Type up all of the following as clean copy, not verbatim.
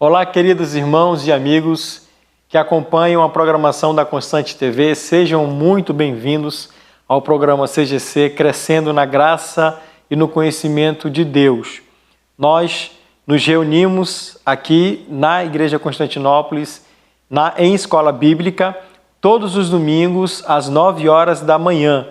Olá, queridos irmãos e amigos que acompanham a programação da Constante TV, sejam muito bem-vindos ao programa CGC Crescendo na Graça e no Conhecimento de Deus. Nós nos reunimos aqui na Igreja Constantinópolis, em Escola Bíblica, todos os domingos às 9 horas da manhã.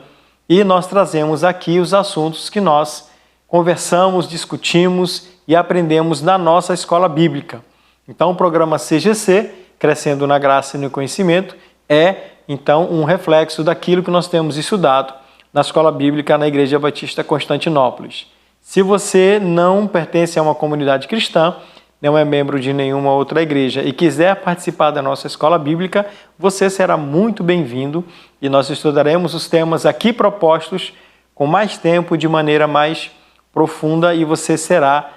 E nós trazemos aqui os assuntos que nós conversamos, discutimos e aprendemos na nossa Escola Bíblica. Então, o programa CGC, Crescendo na Graça e no Conhecimento, é, então, um reflexo daquilo que nós temos estudado na Escola Bíblica na Igreja Batista Constantinópolis. Se você não pertence a uma comunidade cristã, não é membro de nenhuma outra igreja e quiser participar da nossa Escola Bíblica, você será muito bem-vindo e nós estudaremos os temas aqui propostos com mais tempo, de maneira mais profunda, e você será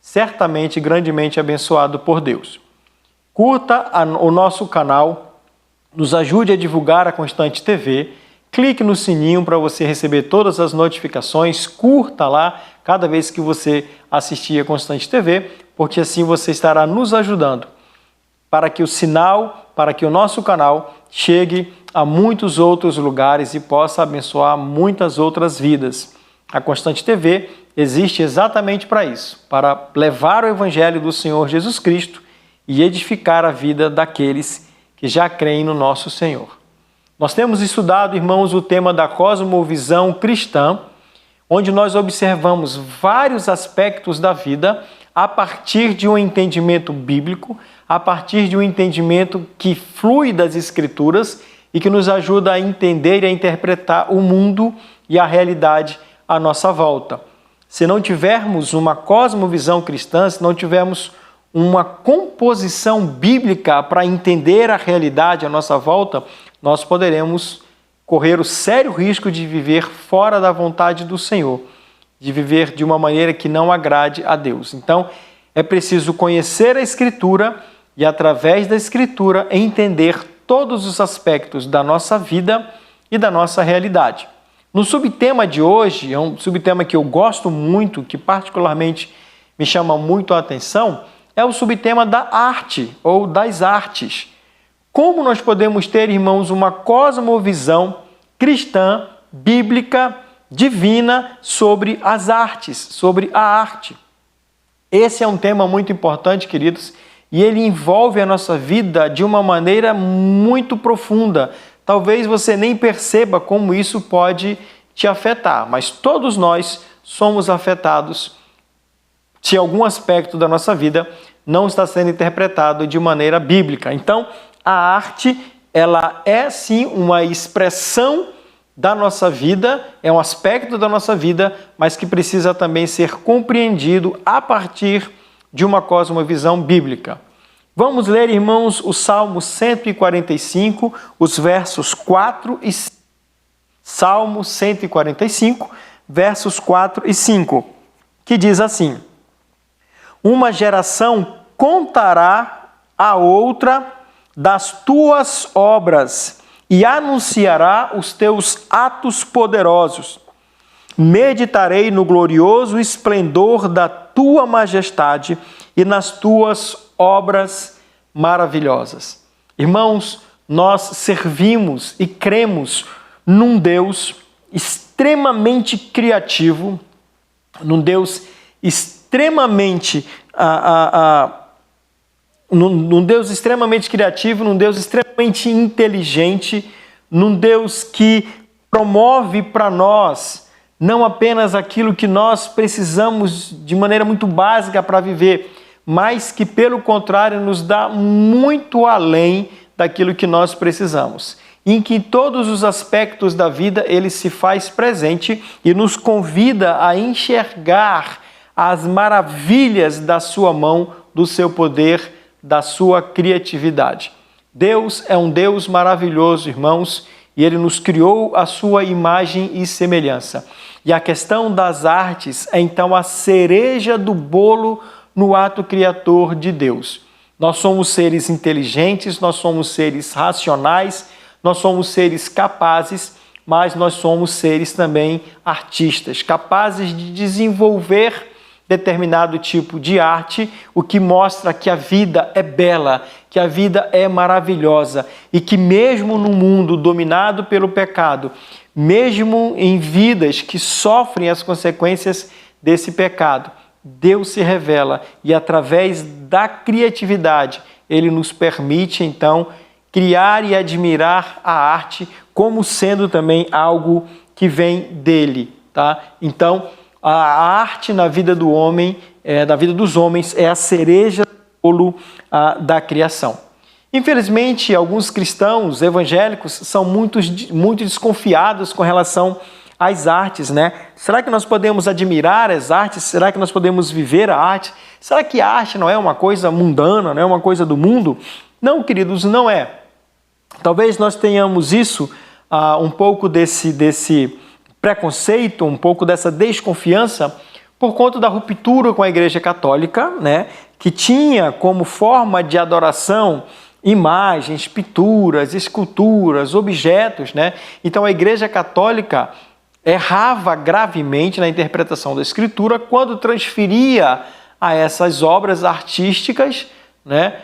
certamente grandemente abençoado por Deus. Curta o nosso canal, nos ajude a divulgar a Constante TV, clique no sininho para você receber todas as notificações, curta lá cada vez que você assistir a Constante TV, porque assim você estará nos ajudando para que o nosso canal chegue a muitos outros lugares e possa abençoar muitas outras vidas. A Constante TV existe exatamente para isso, para levar o Evangelho do Senhor Jesus Cristo e edificar a vida daqueles que já creem no nosso Senhor. Nós temos estudado, irmãos, o tema da cosmovisão cristã, onde nós observamos vários aspectos da vida a partir de um entendimento bíblico, a partir de um entendimento que flui das Escrituras e que nos ajuda a entender e a interpretar o mundo e a realidade à nossa volta. Se não tivermos uma cosmovisão cristã, se não tivermos uma composição bíblica para entender a realidade à nossa volta, nós poderemos correr o sério risco de viver fora da vontade do Senhor, de viver de uma maneira que não agrade a Deus. Então, é preciso conhecer a Escritura e, através da Escritura, entender todos os aspectos da nossa vida e da nossa realidade. No subtema de hoje, é um subtema que eu gosto muito, que particularmente me chama muito a atenção, é o subtema da arte ou das artes. Como nós podemos ter, irmãos, uma cosmovisão cristã, bíblica, divina sobre as artes, sobre a arte? Esse é um tema muito importante, queridos, e ele envolve a nossa vida de uma maneira muito profunda. Talvez você nem perceba como isso pode te afetar, mas todos nós somos afetados se algum aspecto da nossa vida não está sendo interpretado de maneira bíblica. Então, a arte, ela é sim uma expressão da nossa vida, é um aspecto da nossa vida, mas que precisa também ser compreendido a partir de uma cosmovisão bíblica. Vamos ler, irmãos, o Salmo 145, os versos 4 e 5. Salmo 145, versos 4 e 5, que diz assim: uma geração contará a outra das tuas obras e anunciará os teus atos poderosos. Meditarei no glorioso esplendor da tua majestade e nas tuas obras maravilhosas. Irmãos, nós servimos e cremos num Deus extremamente criativo, num Deus extremamente num Deus extremamente criativo, num Deus extremamente inteligente, num Deus que promove para nós não apenas aquilo que nós precisamos de maneira muito básica para viver, mas que, pelo contrário, nos dá muito além daquilo que nós precisamos. Em que todos os aspectos da vida ele se faz presente e nos convida a enxergar as maravilhas da sua mão, do seu poder, da sua criatividade. Deus é um Deus maravilhoso, irmãos, e Ele nos criou a sua imagem e semelhança. E a questão das artes é então a cereja do bolo no ato criador de Deus. Nós somos seres inteligentes, nós somos seres racionais, nós somos seres capazes, mas nós somos seres também artistas, capazes de desenvolver determinado tipo de arte, o que mostra que a vida é bela, que a vida é maravilhosa e que mesmo no mundo dominado pelo pecado, mesmo em vidas que sofrem as consequências desse pecado, Deus se revela e através da criatividade Ele nos permite então criar e admirar a arte como sendo também algo que vem dele, tá? Então, a arte na vida do homem, da vida dos homens, é a cereja do bolo da criação. Infelizmente, alguns cristãos evangélicos são muito desconfiados com relação às artes, né? Será que nós podemos admirar as artes? Será que nós podemos viver a arte? Será que a arte não é uma coisa mundana, não é uma coisa do mundo? Não, queridos, não é. Talvez nós tenhamos isso, um pouco desse preconceito, um pouco dessa desconfiança, por conta da ruptura com a Igreja Católica, né? Que tinha como forma de adoração imagens, pinturas, esculturas, objetos, né? Então a Igreja Católica errava gravemente na interpretação da Escritura quando transferia a essas obras artísticas, né,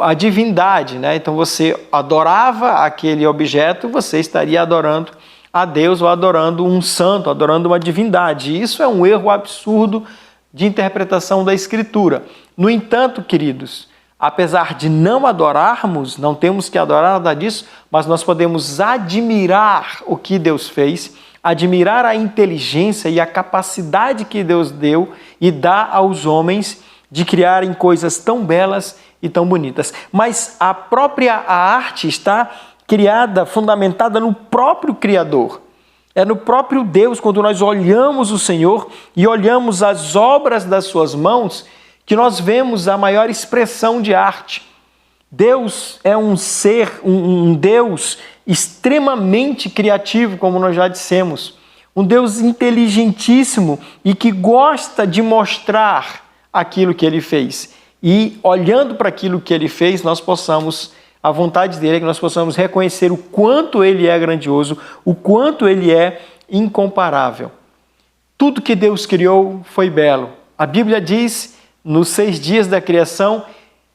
a divindade, né? Então você adorava aquele objeto, você estaria adorando a Deus ou adorando um santo, adorando uma divindade. E isso é um erro absurdo de interpretação da Escritura. No entanto, queridos, apesar de não adorarmos, não temos que adorar nada disso, mas nós podemos admirar o que Deus fez, admirar a inteligência e a capacidade que Deus deu e dá aos homens de criarem coisas tão belas e tão bonitas. Mas a arte está criada, fundamentada no próprio Criador. É no próprio Deus, quando nós olhamos o Senhor e olhamos as obras das suas mãos, que nós vemos a maior expressão de arte. Deus é um ser, um Deus extremamente criativo, como nós já dissemos. Um Deus inteligentíssimo e que gosta de mostrar aquilo que Ele fez. E olhando para aquilo que Ele fez, nós possamos, a vontade dele é que nós possamos reconhecer o quanto Ele é grandioso, o quanto Ele é incomparável. Tudo que Deus criou foi belo. A Bíblia diz, nos 6 dias da criação,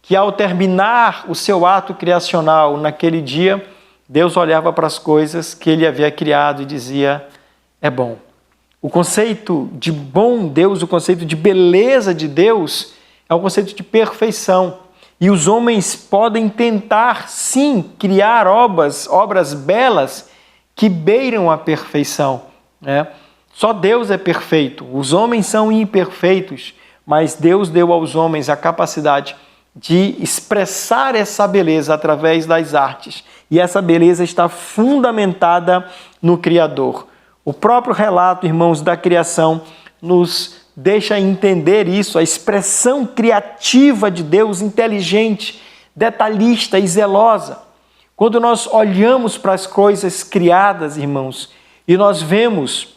que ao terminar o seu ato criacional naquele dia, Deus olhava para as coisas que Ele havia criado e dizia, é bom. O conceito de bom Deus, o conceito de beleza de Deus, é um conceito de perfeição. E os homens podem tentar, sim, criar obras belas que beiram a perfeição, né? Só Deus é perfeito. Os homens são imperfeitos, mas Deus deu aos homens a capacidade de expressar essa beleza através das artes. E essa beleza está fundamentada no Criador. O próprio relato, irmãos, da criação nos deixa entender isso, a expressão criativa de Deus, inteligente, detalhista e zelosa. Quando nós olhamos para as coisas criadas, irmãos, e nós vemos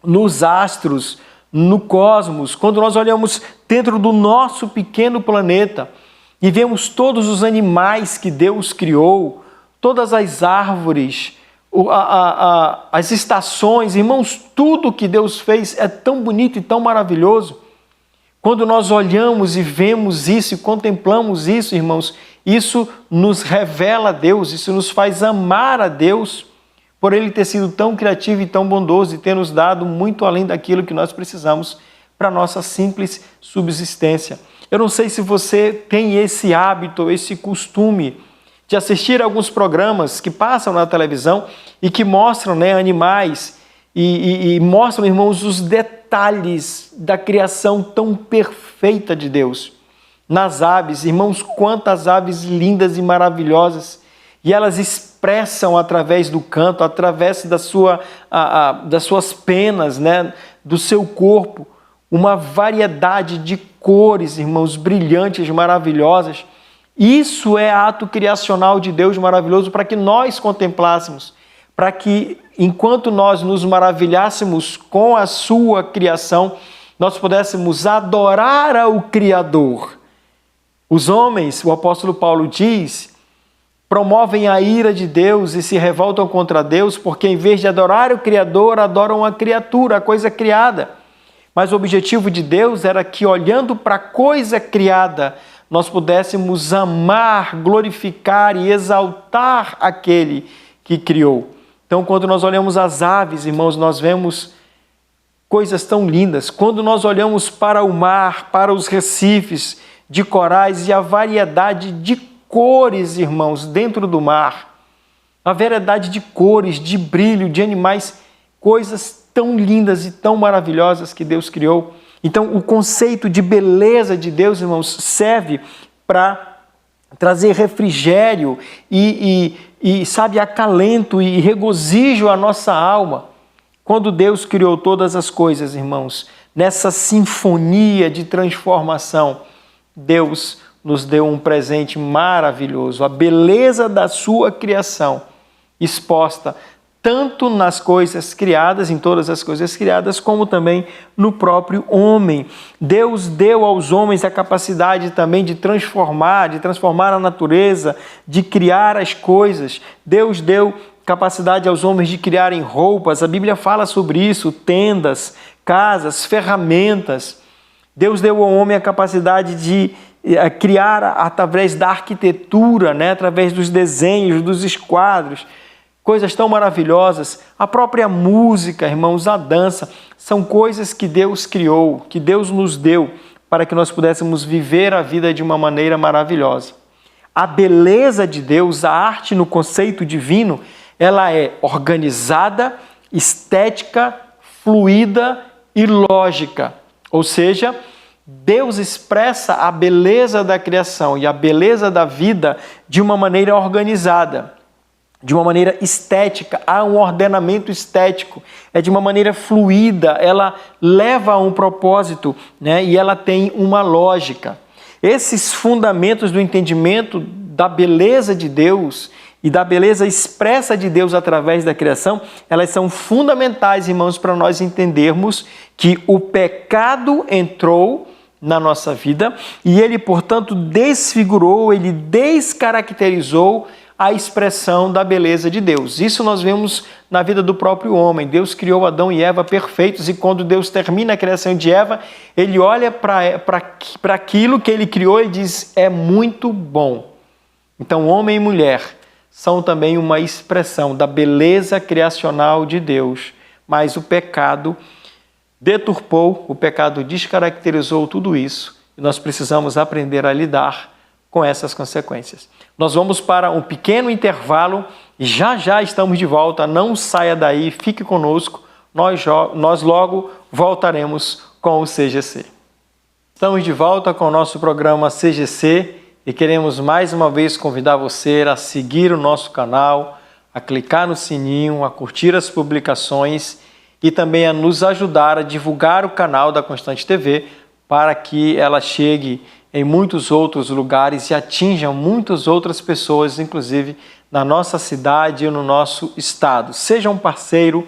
nos astros, no cosmos, quando nós olhamos dentro do nosso pequeno planeta e vemos todos os animais que Deus criou, todas as árvores, as estações, irmãos, tudo que Deus fez é tão bonito e tão maravilhoso. Quando nós olhamos e vemos isso e contemplamos isso, irmãos, isso nos revela a Deus, isso nos faz amar a Deus, por Ele ter sido tão criativo e tão bondoso e ter nos dado muito além daquilo que nós precisamos para a nossa simples subsistência. Eu não sei se você tem esse hábito, esse costume de assistir a alguns programas que passam na televisão e que mostram, né, animais e mostram, irmãos, os detalhes da criação tão perfeita de Deus. Nas aves, irmãos, quantas aves lindas e maravilhosas, e elas expressam através do canto, através das suas penas, né, do seu corpo, uma variedade de cores, irmãos, brilhantes, maravilhosas. Isso é ato criacional de Deus maravilhoso para que nós contemplássemos, para que, enquanto nós nos maravilhássemos com a sua criação, nós pudéssemos adorar ao Criador. Os homens, o apóstolo Paulo diz, promovem a ira de Deus e se revoltam contra Deus, porque em vez de adorar o Criador, adoram a criatura, a coisa criada. mas o objetivo de Deus era que, olhando para a coisa criada, nós pudéssemos amar, glorificar e exaltar aquele que criou. Então, quando nós olhamos as aves, irmãos, nós vemos coisas tão lindas. Quando nós olhamos para o mar, para os recifes de corais e a variedade de cores, irmãos, dentro do mar, a variedade de cores, de brilho, de animais, coisas tão lindas e tão maravilhosas que Deus criou. Então, o conceito de beleza de Deus, irmãos, serve para trazer refrigério e sabe, acalento e regozijo à nossa alma. Quando Deus criou todas as coisas, irmãos, nessa sinfonia de transformação, Deus nos deu um presente maravilhoso, a beleza da sua criação, exposta tanto nas coisas criadas, em todas as coisas criadas, como também no próprio homem. Deus deu aos homens a capacidade também de transformar a natureza, de criar as coisas. Deus deu capacidade aos homens de criarem roupas, a Bíblia fala sobre isso, tendas, casas, ferramentas. Deus deu ao homem a capacidade de criar através da arquitetura, né? Através dos desenhos, dos esquadros, coisas tão maravilhosas. A própria música, irmãos, a dança, são coisas que Deus criou, que Deus nos deu para que nós pudéssemos viver a vida de uma maneira maravilhosa. A beleza de Deus, a arte no conceito divino, ela é organizada, estética, fluida e lógica. Ou seja, Deus expressa a beleza da criação e a beleza da vida de uma maneira organizada, de uma maneira estética. Há um ordenamento estético, é de uma maneira fluida, ela leva a um propósito, né? E ela tem uma lógica. Esses fundamentos do entendimento da beleza de Deus e da beleza expressa de Deus através da criação, elas são fundamentais, irmãos, para nós entendermos que o pecado entrou na nossa vida e ele, portanto, desfigurou, ele descaracterizou a expressão da beleza de Deus. Isso nós vemos na vida do próprio homem. Deus criou Adão e Eva perfeitos e quando Deus termina a criação de Eva, ele olha para aquilo que ele criou e diz, é muito bom. Então, homem e mulher são também uma expressão da beleza criacional de Deus, mas o pecado deturpou, o pecado descaracterizou tudo isso e nós precisamos aprender a lidar com essas consequências. Nós vamos para um pequeno intervalo e já estamos de volta, não saia daí, fique conosco, nós logo voltaremos com o CGC. Estamos de volta com o nosso programa CGC e queremos mais uma vez convidar você a seguir o nosso canal, a clicar no sininho, a curtir as publicações e também a nos ajudar a divulgar o canal da Constante TV para que ela chegue em muitos outros lugares e atinja muitas outras pessoas, inclusive na nossa cidade e no nosso estado. Seja um parceiro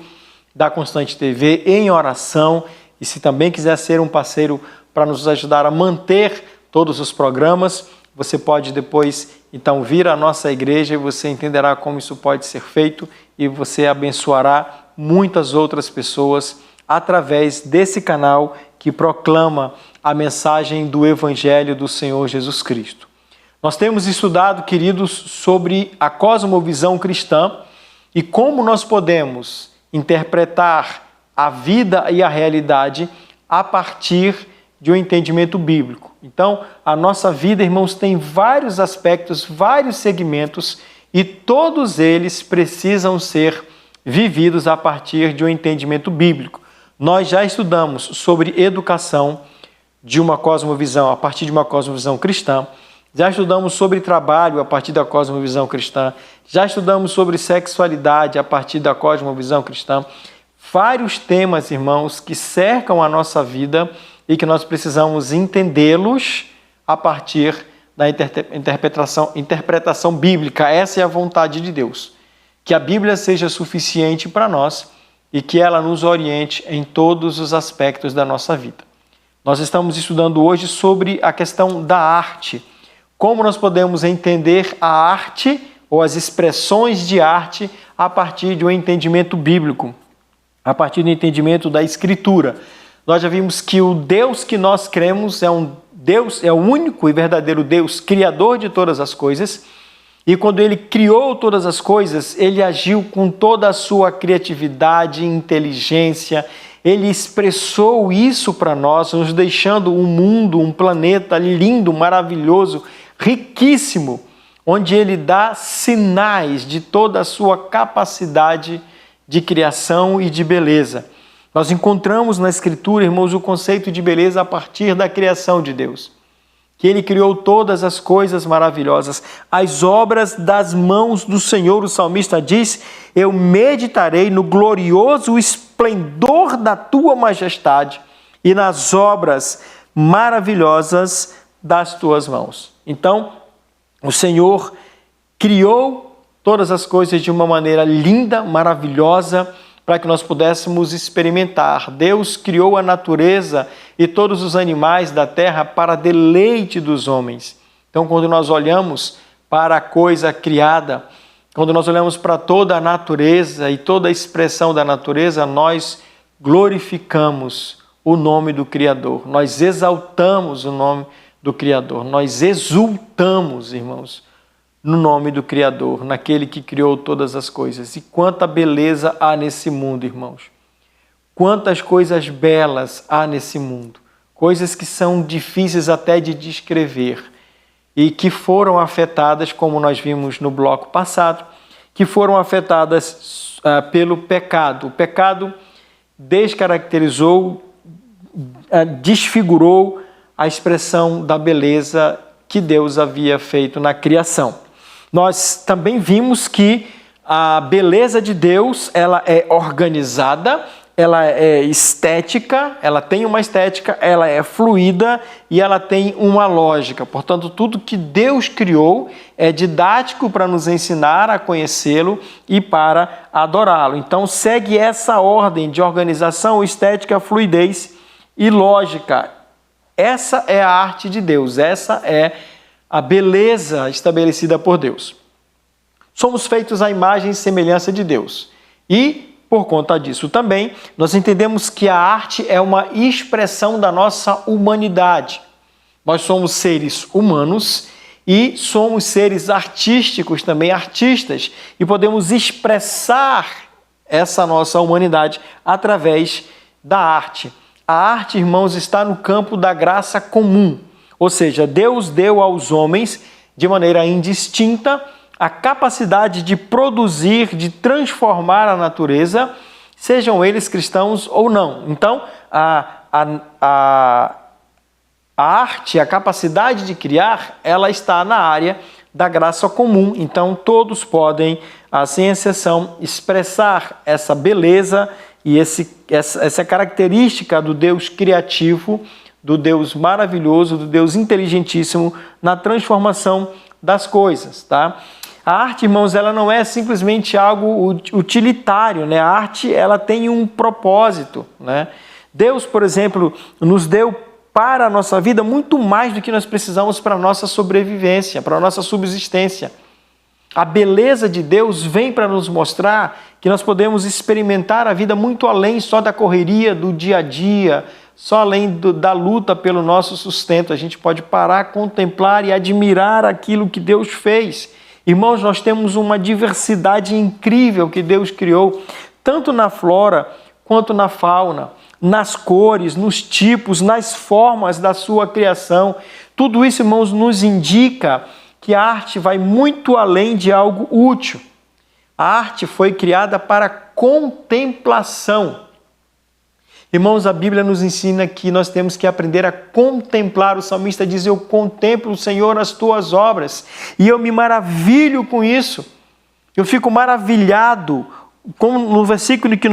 da Constante TV em oração e se também quiser ser um parceiro para nos ajudar a manter todos os programas, você pode depois então vir à nossa igreja e você entenderá como isso pode ser feito e você abençoará muitas outras pessoas através desse canal que proclama a mensagem do Evangelho do Senhor Jesus Cristo. Nós temos estudado, queridos, sobre a cosmovisão cristã e como nós podemos interpretar a vida e a realidade a partir de um entendimento bíblico. Então, a nossa vida, irmãos, tem vários aspectos, vários segmentos e todos eles precisam ser vividos a partir de um entendimento bíblico. Nós já estudamos sobre educação de uma cosmovisão, a partir de uma cosmovisão cristã. Já estudamos sobre trabalho a partir da cosmovisão cristã. Já estudamos sobre sexualidade a partir da cosmovisão cristã. Vários temas, irmãos, que cercam a nossa vida e que nós precisamos entendê-los a partir da interpretação bíblica. Essa é a vontade de Deus. Que a Bíblia seja suficiente para nós e que ela nos oriente em todos os aspectos da nossa vida. Nós estamos estudando hoje sobre a questão da arte. Como nós podemos entender a arte ou as expressões de arte a partir de um entendimento bíblico, a partir do entendimento da Escritura. Nós já vimos que o Deus que nós cremos é um Deus, é o único e verdadeiro Deus, criador de todas as coisas. E quando Ele criou todas as coisas, Ele agiu com toda a sua criatividade e inteligência. Ele expressou isso para nós, nos deixando um mundo, um planeta lindo, maravilhoso, riquíssimo, onde Ele dá sinais de toda a sua capacidade de criação e de beleza. Nós encontramos na Escritura, irmãos, o conceito de beleza a partir da criação de Deus. Que Ele criou todas as coisas maravilhosas, as obras das mãos do Senhor. O salmista diz: eu meditarei no glorioso esplendor da Tua majestade e nas obras maravilhosas das Tuas mãos. Então, o Senhor criou todas as coisas de uma maneira linda, maravilhosa, para que nós pudéssemos experimentar. Deus criou a natureza e todos os animais da terra para deleite dos homens. Então, quando nós olhamos para a coisa criada, quando nós olhamos para toda a natureza e toda a expressão da natureza, nós glorificamos o nome do Criador, nós exaltamos o nome do Criador, nós exultamos, irmãos, no nome do Criador, naquele que criou todas as coisas. E quanta beleza há nesse mundo, irmãos. Quantas coisas belas há nesse mundo. Coisas que são difíceis até de descrever e que foram afetadas, como nós vimos no bloco passado, que foram afetadas pelo pecado. O pecado descaracterizou, desfigurou a expressão da beleza que Deus havia feito na criação. Nós também vimos que a beleza de Deus, ela é organizada, ela é estética, ela tem uma estética, ela é fluida e ela tem uma lógica. Portanto, tudo que Deus criou é didático para nos ensinar a conhecê-lo e para adorá-lo. Então, segue essa ordem de organização, estética, fluidez e lógica. Essa é a arte de Deus, essa é a beleza estabelecida por Deus. Somos feitos à imagem e semelhança de Deus. E, por conta disso também, nós entendemos que a arte é uma expressão da nossa humanidade. Nós somos seres humanos e somos seres artísticos também, artistas, e podemos expressar essa nossa humanidade através da arte. A arte, irmãos, está no campo da graça comum. Ou seja, Deus deu aos homens, de maneira indistinta, a capacidade de produzir, de transformar a natureza, sejam eles cristãos ou não. Então, a arte, a capacidade de criar, ela está na área da graça comum. Então, todos podem, sem exceção, expressar essa beleza e essa característica do Deus criativo, do Deus maravilhoso, do Deus inteligentíssimo na transformação das coisas, tá? A arte, irmãos, ela não é simplesmente algo utilitário, né? A arte, ela tem um propósito, né? Deus, por exemplo, nos deu para a nossa vida muito mais do que nós precisamos para a nossa sobrevivência, para a nossa subsistência. A beleza de Deus vem para nos mostrar que nós podemos experimentar a vida muito além só da correria do dia a dia, só além da luta pelo nosso sustento. A gente pode parar, contemplar e admirar aquilo que Deus fez. Irmãos, nós temos uma diversidade incrível que Deus criou, tanto na flora quanto na fauna, nas cores, nos tipos, nas formas da sua criação. Tudo isso, irmãos, nos indica que a arte vai muito além de algo útil. A arte foi criada para contemplação. Irmãos, a Bíblia nos ensina que nós temos que aprender a contemplar. O salmista diz: eu contemplo, Senhor, as tuas obras, e eu me maravilho com isso. Eu fico maravilhado, como no versículo que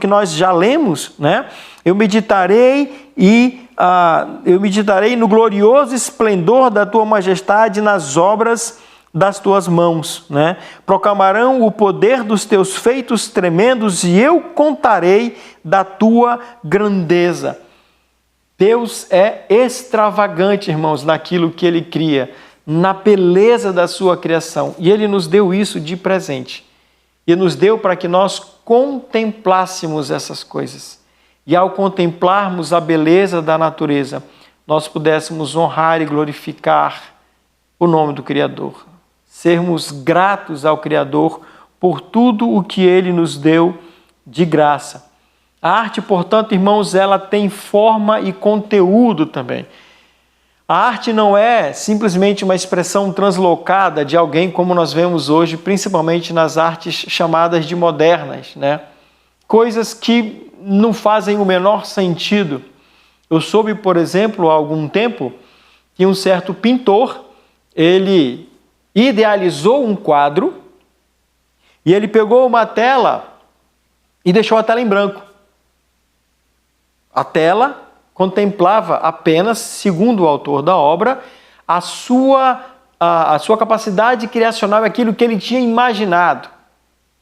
nós já lemos, né? Eu meditarei no glorioso esplendor da tua majestade, nas obras das tuas mãos, né? Proclamarão o poder dos teus feitos tremendos e eu contarei da tua grandeza. Deus é extravagante, irmãos, naquilo que Ele cria, na beleza da sua criação. E Ele nos deu isso de presente. E nos deu para que nós contemplássemos essas coisas. e ao contemplarmos a beleza da natureza, nós pudéssemos honrar e glorificar o nome do Criador. Sermos gratos ao Criador por tudo o que Ele nos deu de graça. A arte, portanto, irmãos, ela tem forma e conteúdo também. A arte não é simplesmente uma expressão translocada de alguém como nós vemos hoje, principalmente nas artes chamadas de modernas, né? Coisas que não fazem o menor sentido. Eu soube, por exemplo, há algum tempo, que um certo pintor, ele idealizou um quadro e ele pegou uma tela e deixou a tela em branco. A tela contemplava apenas, segundo o autor da obra, a sua capacidade criacional, aquilo que ele tinha imaginado.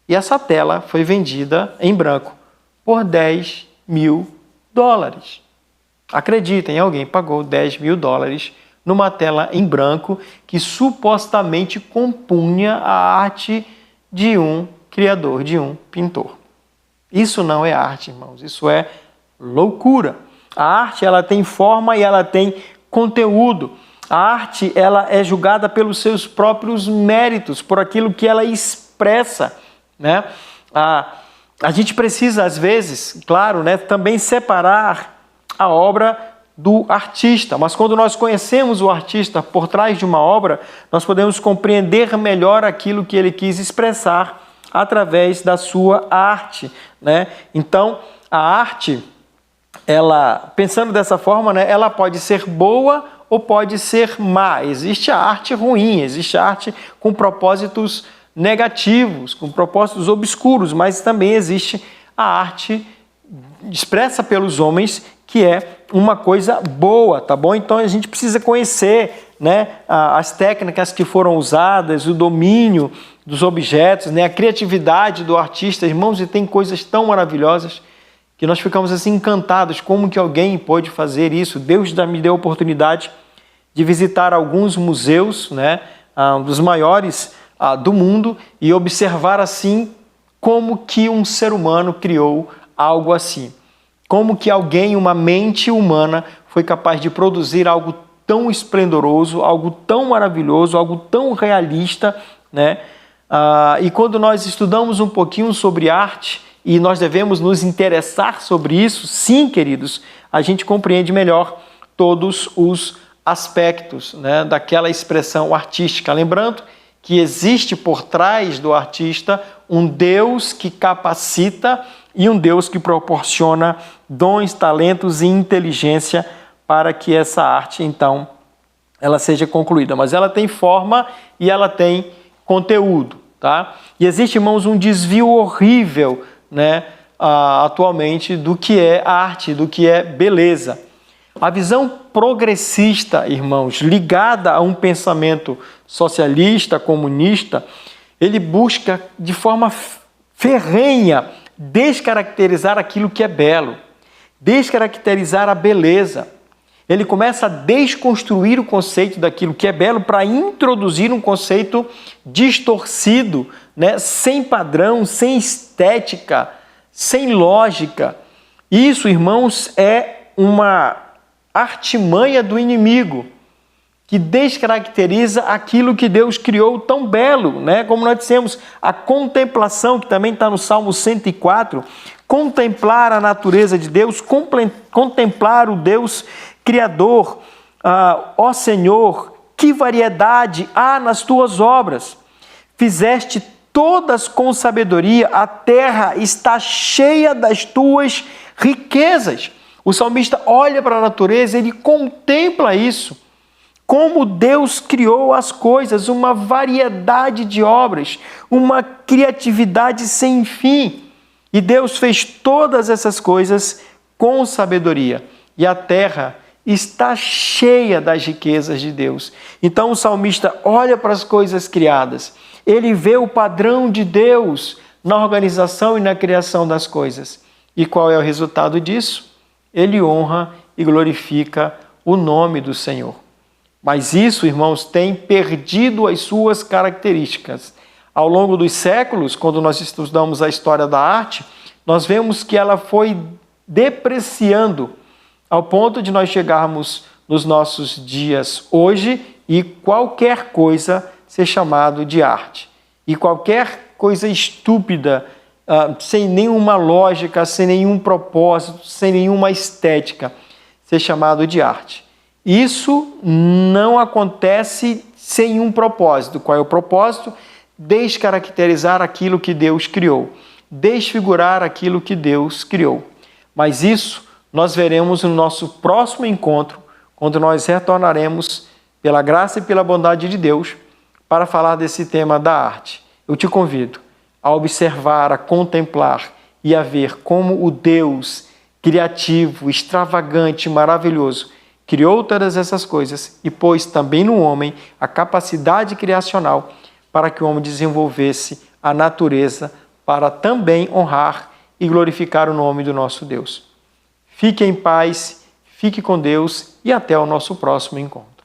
E essa tela foi vendida em branco por $10.000. Acreditem, alguém pagou $10.000 numa tela em branco que supostamente compunha a arte de um criador, de um pintor. Isso não é arte, irmãos, isso é loucura. A arte, ela tem forma e ela tem conteúdo. A arte, ela é julgada pelos seus próprios méritos, por aquilo que ela expressa, né? A gente precisa, às vezes, claro, né, também separar a obra do artista, mas quando nós conhecemos o artista por trás de uma obra, nós podemos compreender melhor aquilo que ele quis expressar através da sua arte, né? Então, a arte, ela, pensando dessa forma, né, ela pode ser boa ou pode ser má. Existe a arte ruim, existe a arte com propósitos negativos, com propósitos obscuros, mas também existe a arte expressa pelos homens, que é uma coisa boa, tá bom? Então a gente precisa conhecer, né, as técnicas que foram usadas, o domínio dos objetos, né, a criatividade do artista, irmãos, e tem coisas tão maravilhosas que nós ficamos assim encantados, como que alguém pôde fazer isso. Deus me deu a oportunidade de visitar alguns museus, né, um dos maiores do mundo, e observar assim como que um ser humano criou algo assim. Como que alguém, uma mente humana, foi capaz de produzir algo tão esplendoroso, algo tão maravilhoso, algo tão realista, né? E quando nós estudamos um pouquinho sobre arte, e nós devemos nos interessar sobre isso, sim, queridos, a gente compreende melhor todos os aspectos, né, daquela expressão artística. Lembrando que existe por trás do artista um Deus que capacita e um Deus que proporciona dons, talentos e inteligência para que essa arte, então, ela seja concluída. Mas ela tem forma e ela tem conteúdo, tá? E existe, irmãos, um desvio horrível, né, atualmente do que é arte, do que é beleza. A visão progressista, irmãos, ligada a um pensamento socialista, comunista, ele busca de forma ferrenha descaracterizar aquilo que é belo, descaracterizar a beleza. Ele começa a desconstruir o conceito daquilo que é belo para introduzir um conceito distorcido, né? Sem padrão, sem estética, sem lógica. Isso, irmãos, é uma artimanha do inimigo que descaracteriza aquilo que Deus criou tão belo, né? Como nós dissemos, a contemplação, que também está no Salmo 104, contemplar a natureza de Deus, contemplar o Deus Criador. Ó Senhor, que variedade há nas tuas obras! Fizeste todas com sabedoria, a terra está cheia das tuas riquezas. O salmista olha para a natureza, ele contempla isso. Como Deus criou as coisas, uma variedade de obras, uma criatividade sem fim. E Deus fez todas essas coisas com sabedoria. E a terra está cheia das riquezas de Deus. Então o salmista olha para as coisas criadas. Ele vê o padrão de Deus na organização e na criação das coisas. E qual é o resultado disso? Ele honra e glorifica o nome do Senhor. Mas isso, irmãos, tem perdido as suas características. Ao longo dos séculos, quando nós estudamos a história da arte, nós vemos que ela foi depreciando ao ponto de nós chegarmos nos nossos dias hoje e qualquer coisa ser chamado de arte. E qualquer coisa estúpida, sem nenhuma lógica, sem nenhum propósito, sem nenhuma estética, ser chamado de arte. Isso não acontece sem um propósito. Qual é o propósito? Descaracterizar aquilo que Deus criou, desfigurar aquilo que Deus criou. Mas isso nós veremos no nosso próximo encontro, quando nós retornaremos, pela graça e pela bondade de Deus, para falar desse tema da arte. Eu te convido a observar, a contemplar e a ver como o Deus criativo, extravagante, maravilhoso, criou todas essas coisas e pôs também no homem a capacidade criacional para que o homem desenvolvesse a natureza para também honrar e glorificar o nome do nosso Deus. Fique em paz, fique com Deus e até o nosso próximo encontro.